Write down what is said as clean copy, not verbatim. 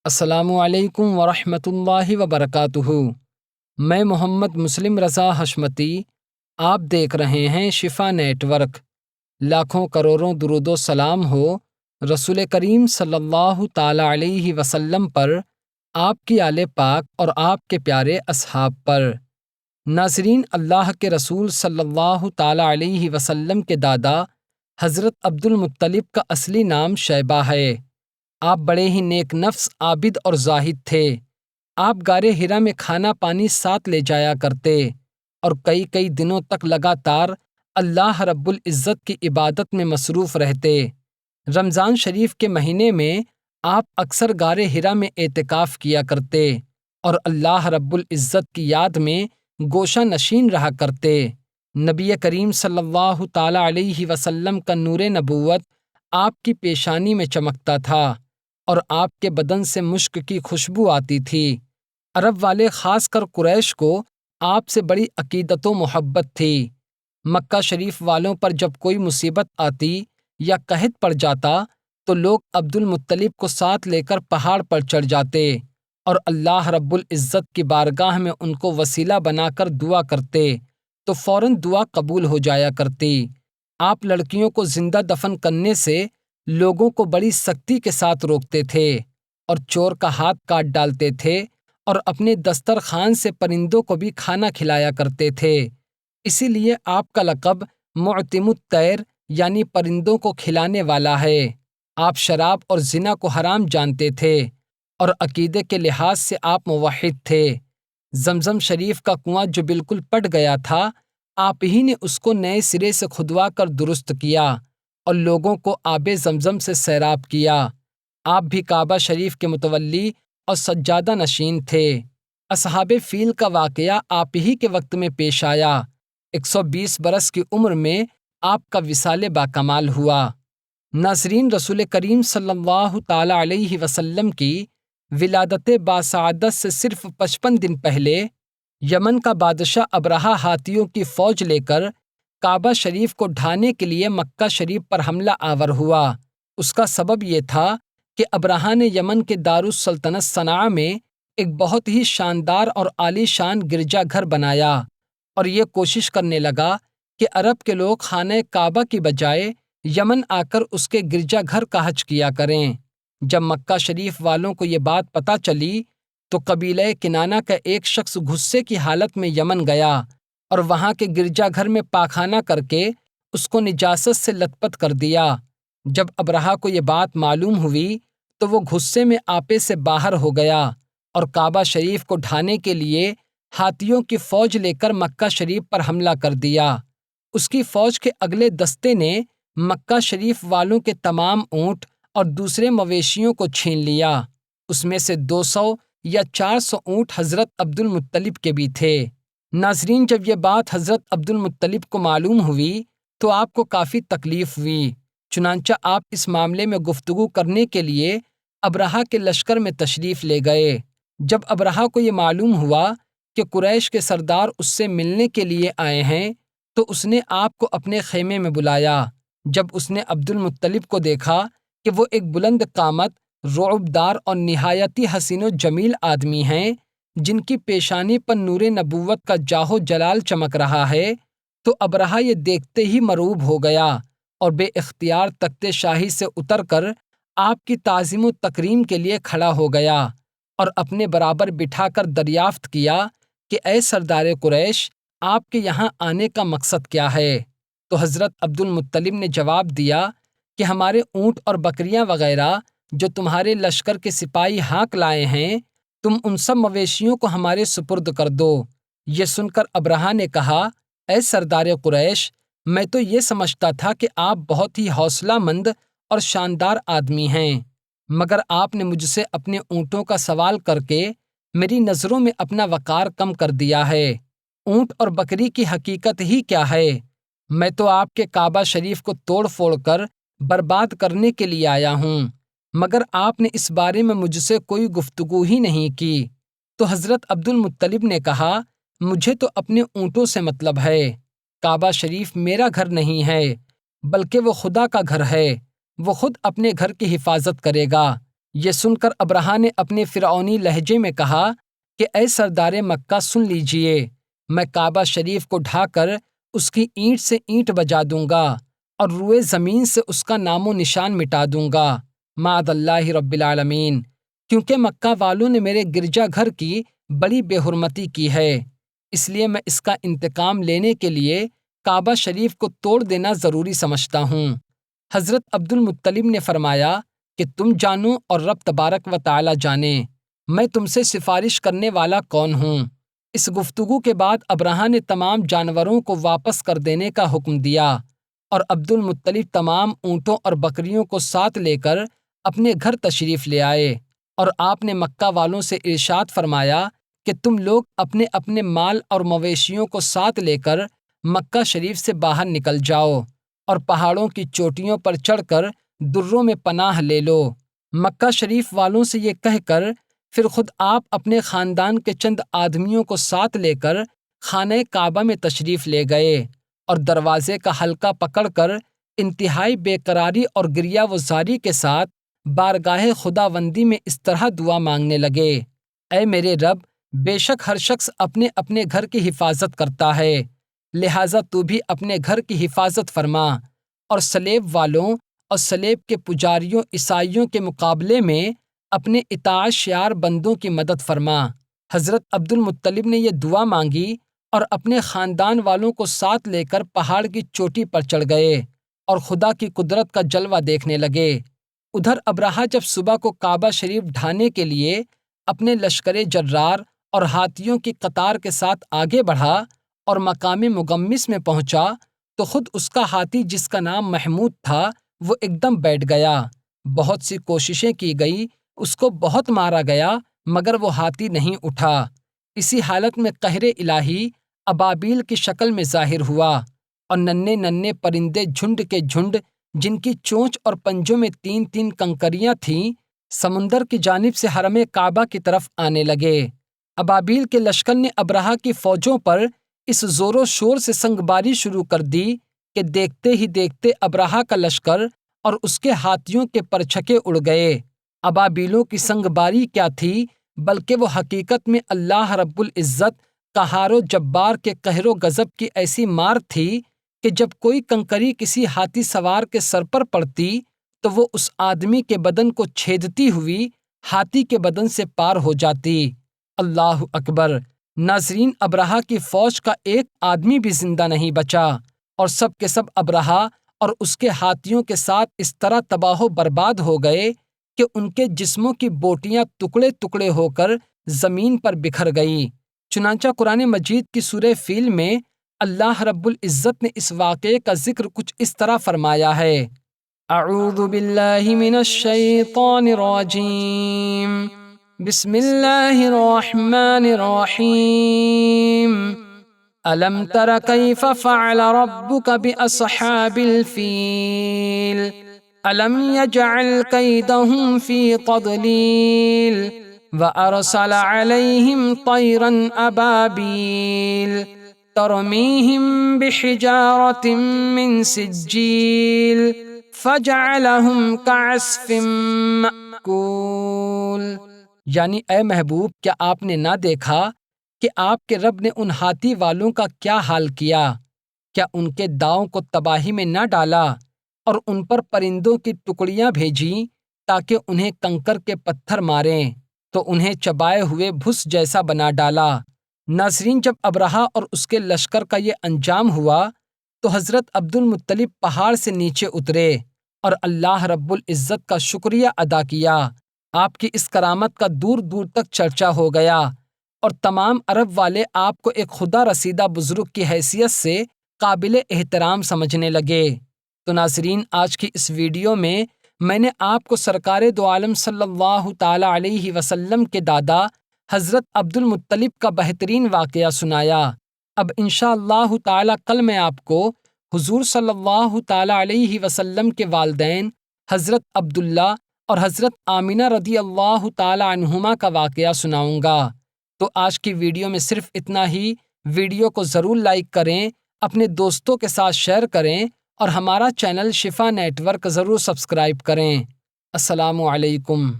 السلام علیکم ورحمۃ اللہ وبرکاتہ۔ میں محمد مسلم رضا حشمتی، آپ دیکھ رہے ہیں شفا نیٹ ورک۔ لاکھوں کروڑوں درود و سلام ہو رسول کریم صلی اللہ تعالی علیہ وسلم پر، آپ کی آل پاک اور آپ کے پیارے اصحاب پر۔ ناظرین، اللہ کے رسول صلی اللہ تعالی علیہ وسلم کے دادا حضرت عبد المطلب کا اصلی نام شیبہ ہے۔ آپ بڑے ہی نیک نفس، عابد اور زاہد تھے۔ آپ غار حرا میں کھانا پانی ساتھ لے جایا کرتے اور کئی دنوں تک لگاتار اللہ رب العزت کی عبادت میں مصروف رہتے۔ رمضان شریف کے مہینے میں آپ اکثر غار حرا میں اعتکاف کیا کرتے اور اللہ رب العزت کی یاد میں گوشہ نشین رہا کرتے۔ نبی کریم صلی اللہ تعالی علیہ وسلم کا نور نبوت آپ کی پیشانی میں چمکتا تھا اور آپ کے بدن سے مشک کی خوشبو آتی تھی۔ عرب والے، خاص کر قریش کو آپ سے بڑی عقیدت و محبت تھی۔ مکہ شریف والوں پر جب کوئی مصیبت آتی یا قحط پڑ جاتا تو لوگ عبد المطلب کو ساتھ لے کر پہاڑ پر چڑھ جاتے اور اللہ رب العزت کی بارگاہ میں ان کو وسیلہ بنا کر دعا کرتے تو فوراً دعا قبول ہو جایا کرتی۔ آپ لڑکیوں کو زندہ دفن کرنے سے لوگوں کو بڑی سختی کے ساتھ روکتے تھے اور چور کا ہاتھ کاٹ ڈالتے تھے اور اپنے دسترخوان سے پرندوں کو بھی کھانا کھلایا کرتے تھے۔ اسی لیے آپ کا لقب معتم الطیر یعنی پرندوں کو کھلانے والا ہے۔ آپ شراب اور زنا کو حرام جانتے تھے اور عقیدے کے لحاظ سے آپ موحد تھے۔ زمزم شریف کا کنواں جو بالکل پٹ گیا تھا، آپ ہی نے اس کو نئے سرے سے کھدوا کر درست کیا اور لوگوں کو آب زمزم سے سیراب کیا۔ آپ بھی کعبہ شریف کے متولی اور سجادہ نشین تھے۔ اصحاب فیل کا واقعہ آپ ہی کے وقت میں پیش آیا۔ 120 برس کی عمر میں آپ کا وصال باکمال ہوا۔ ناظرین، رسول کریم صلی اللہ تعالی علیہ وسلم کی ولادت باسعادت سے صرف 55 دن پہلے یمن کا بادشاہ ابرہہ ہاتھیوں کی فوج لے کر کعبہ شریف کو ڈھانے کے لیے مکہ شریف پر حملہ آور ہوا۔ اس کا سبب یہ تھا کہ ابرہہ نے یمن کے دارالسلطنت صنعاء میں ایک بہت ہی شاندار اور عالی شان گرجا گھر بنایا اور یہ کوشش کرنے لگا کہ عرب کے لوگ خانہ کعبہ کی بجائے یمن آ کر اس کے گرجا گھر کا حج کیا کریں۔ جب مکہ شریف والوں کو یہ بات پتہ چلی تو قبیلہ کنانہ کا ایک شخص غصے کی حالت میں یمن گیا اور وہاں کے گرجا گھر میں پاخانہ کر کے اس کو نجاست سے لت پت کر دیا۔ جب ابرہہ کو یہ بات معلوم ہوئی تو وہ غصے میں آپے سے باہر ہو گیا اور کعبہ شریف کو ڈھانے کے لیے ہاتھیوں کی فوج لے کر مکہ شریف پر حملہ کر دیا۔ اس کی فوج کے اگلے دستے نے مکہ شریف والوں کے تمام اونٹ اور دوسرے مویشیوں کو چھین لیا۔ اس میں سے 200 یا 400 اونٹ حضرت عبد المطلب کے بھی تھے۔ ناظرین، جب یہ بات حضرت عبد المطلب کو معلوم ہوئی تو آپ کو کافی تکلیف ہوئی۔ چنانچہ آپ اس معاملے میں گفتگو کرنے کے لیے ابرہہ کے لشکر میں تشریف لے گئے۔ جب ابرہہ کو یہ معلوم ہوا کہ قریش کے سردار اس سے ملنے کے لیے آئے ہیں تو اس نے آپ کو اپنے خیمے میں بلایا۔ جب اس نے عبد المطلب کو دیکھا کہ وہ ایک بلند قامت، رعبدار اور نہایتی حسین و جمیل آدمی ہیں جن کی پیشانی پر نور نبوت کا جاہ و جلال چمک رہا ہے، تو ابرہہ یہ دیکھتے ہی مرعوب ہو گیا اور بے اختیار تخت شاہی سے اتر کر آپ کی تعظیم و تکریم کے لیے کھڑا ہو گیا اور اپنے برابر بٹھا کر دریافت کیا کہ اے سردار قریش، آپ کے یہاں آنے کا مقصد کیا ہے؟ تو حضرت عبد المطلب نے جواب دیا کہ ہمارے اونٹ اور بکریاں وغیرہ جو تمہارے لشکر کے سپاہی ہانک لائے ہیں، تم ان سب مویشیوں کو ہمارے سپرد کر دو۔ یہ سن کر ابرہہ نے کہا، اے سردار قریش، میں تو یہ سمجھتا تھا کہ آپ بہت ہی حوصلہ مند اور شاندار آدمی ہیں، مگر آپ نے مجھ سے اپنے اونٹوں کا سوال کر کے میری نظروں میں اپنا وقار کم کر دیا ہے۔ اونٹ اور بکری کی حقیقت ہی کیا ہے؟ میں تو آپ کے کعبہ شریف کو توڑ پھوڑ کر برباد کرنے کے لیے آیا ہوں، مگر آپ نے اس بارے میں مجھ سے کوئی گفتگو ہی نہیں کی۔ تو حضرت عبد المطلب نے کہا، مجھے تو اپنے اونٹوں سے مطلب ہے۔ کعبہ شریف میرا گھر نہیں ہے بلکہ وہ خدا کا گھر ہے، وہ خود اپنے گھر کی حفاظت کرے گا۔ یہ سن کر ابرہہ نے اپنے فرعونی لہجے میں کہا کہ اے سردار مکہ سن لیجئے، میں کعبہ شریف کو ڈھا کر اس کی اینٹ سے اینٹ بجا دوں گا اور روئے زمین سے اس کا نام و نشان مٹا دوں گا، معاذ اللہ رب العالمین، کیونکہ مکہ والوں نے میرے گرجا گھر کی بڑی بے حرمتی کی ہے، اس لیے میں اس کا انتقام لینے کے لیے کعبہ شریف کو توڑ دینا ضروری سمجھتا ہوں۔ حضرت عبد المطلب نے فرمایا کہ تم جانو اور رب تبارک و تعالی جانے، میں تم سے سفارش کرنے والا کون ہوں۔ اس گفتگو کے بعد ابرہہ نے تمام جانوروں کو واپس کر دینے کا حکم دیا اور عبد المطلب تمام اونٹوں اور بکریوں کو ساتھ لے کر اپنے گھر تشریف لے آئے، اور آپ نے مکہ والوں سے ارشاد فرمایا کہ تم لوگ اپنے اپنے مال اور مویشیوں کو ساتھ لے کر مکہ شریف سے باہر نکل جاؤ اور پہاڑوں کی چوٹیوں پر چڑھ کر دروں میں پناہ لے لو۔ مکہ شریف والوں سے یہ کہہ کر پھر خود آپ اپنے خاندان کے چند آدمیوں کو ساتھ لے کر خانہ کعبہ میں تشریف لے گئے اور دروازے کا حلقہ پکڑ کر انتہائی بے قراری اور گریہ وزاری کے ساتھ بارگاہ خداوندی میں اس طرح دعا مانگنے لگے: اے میرے رب، بے شک ہر شخص اپنے اپنے گھر کی حفاظت کرتا ہے، لہٰذا تو بھی اپنے گھر کی حفاظت فرما اور سلیب والوں اور سلیب کے پجاریوں عیسائیوں کے مقابلے میں اپنے اطاعت شیار بندوں کی مدد فرما۔ حضرت عبد المطلب نے یہ دعا مانگی اور اپنے خاندان والوں کو ساتھ لے کر پہاڑ کی چوٹی پر چڑھ گئے اور خدا کی قدرت کا جلوہ دیکھنے لگے۔ ادھر ابرہہ جب صبح کو کعبہ شریف ڈھانے کے لیے اپنے لشکر جرار اور ہاتھیوں کی قطار کے ساتھ آگے بڑھا اور مقام مغمس میں پہنچا تو خود اس کا ہاتھی جس کا نام محمود تھا وہ ایک دم بیٹھ گیا۔ بہت سی کوششیں کی گئی، اس کو بہت مارا گیا مگر وہ ہاتھی نہیں اٹھا۔ اسی حالت میں قہر الہی ابابیل کی شکل میں ظاہر ہوا اور ننھے ننھے پرندے جھنڈ کے جھنڈ جن کی چونچ اور پنجوں میں 3 کنکریاں تھیں سمندر کی جانب سے حرم کعبہ کی طرف آنے لگے۔ ابابیل کے لشکر نے ابرہہ کی فوجوں پر اس زور و شور سے سنگباری شروع کر دی کہ دیکھتے ہی دیکھتے ابرہہ کا لشکر اور اس کے ہاتھیوں کے پرچھکے اڑ گئے۔ ابابیلوں کی سنگباری کیا تھی بلکہ وہ حقیقت میں اللہ رب العزت قہار و جبار کے قہر و غضب کی ایسی مار تھی کہ جب کوئی کنکری کسی ہاتھی سوار کے سر پر پڑتی تو وہ اس آدمی کے بدن کو چھیدتی ہوئی ہاتھی کے بدن سے پار ہو جاتی۔ اللہ اکبر! ناظرین، ابرہہ کی فوج کا ایک آدمی بھی زندہ نہیں بچا اور سب کے سب ابرہہ اور اس کے ہاتھیوں کے ساتھ اس طرح تباہ و برباد ہو گئے کہ ان کے جسموں کی بوٹیاں ٹکڑے ٹکڑے ہو کر زمین پر بکھر گئیں۔ چنانچہ قرآن مجید کی سورہ فیل میں اللہ رب العزت نے اس واقعے کا ذکر کچھ اس طرح فرمایا ہے: اعوذ باللہ من الشیطان الرجیم، بسم اللہ الرحمن الرحیم، الم تر کیف فعل ربک باصحاب الفیل، الم یجعل کیدہم فی تضلیل، وارسل علیہم طیرا ابابیل ترمیہم بحجارۃ من سجیل فجعلہم کعصف مأکول۔ یعنی اے محبوب، کیا آپ نے نہ دیکھا کہ آپ کے رب نے ان ہاتھی والوں کا کیا حال کیا؟ کیا ان کے داؤں کو تباہی میں نہ ڈالا اور ان پر پرندوں کی ٹکڑیاں بھیجیں تاکہ انہیں کنکر کے پتھر ماریں تو انہیں چبائے ہوئے بھس جیسا بنا ڈالا۔ ناظرین، جب ابرہہ اور اس کے لشکر کا یہ انجام ہوا تو حضرت عبد المطلب پہاڑ سے نیچے اترے اور اللہ رب العزت کا شکریہ ادا کیا۔ آپ کی اس کرامت کا دور دور تک چرچا ہو گیا اور تمام عرب والے آپ کو ایک خدا رسیدہ بزرگ کی حیثیت سے قابل احترام سمجھنے لگے۔ تو ناظرین، آج کی اس ویڈیو میں نے آپ کو سرکار دو عالم صلی اللہ تعالی علیہ وسلم کے دادا حضرت عبد المطلب کا بہترین واقعہ سنایا۔ اب انشاءاللہ تعالی کل میں آپ کو حضور صلی اللہ تعالی علیہ وسلم کے والدین حضرت عبداللہ اور حضرت آمنہ رضی اللہ تعالی عنہما کا واقعہ سناؤں گا۔ تو آج کی ویڈیو میں صرف اتنا ہی۔ ویڈیو کو ضرور لائک کریں، اپنے دوستوں کے ساتھ شیئر کریں اور ہمارا چینل شفا نیٹ ورک ضرور سبسکرائب کریں۔ السلام علیکم۔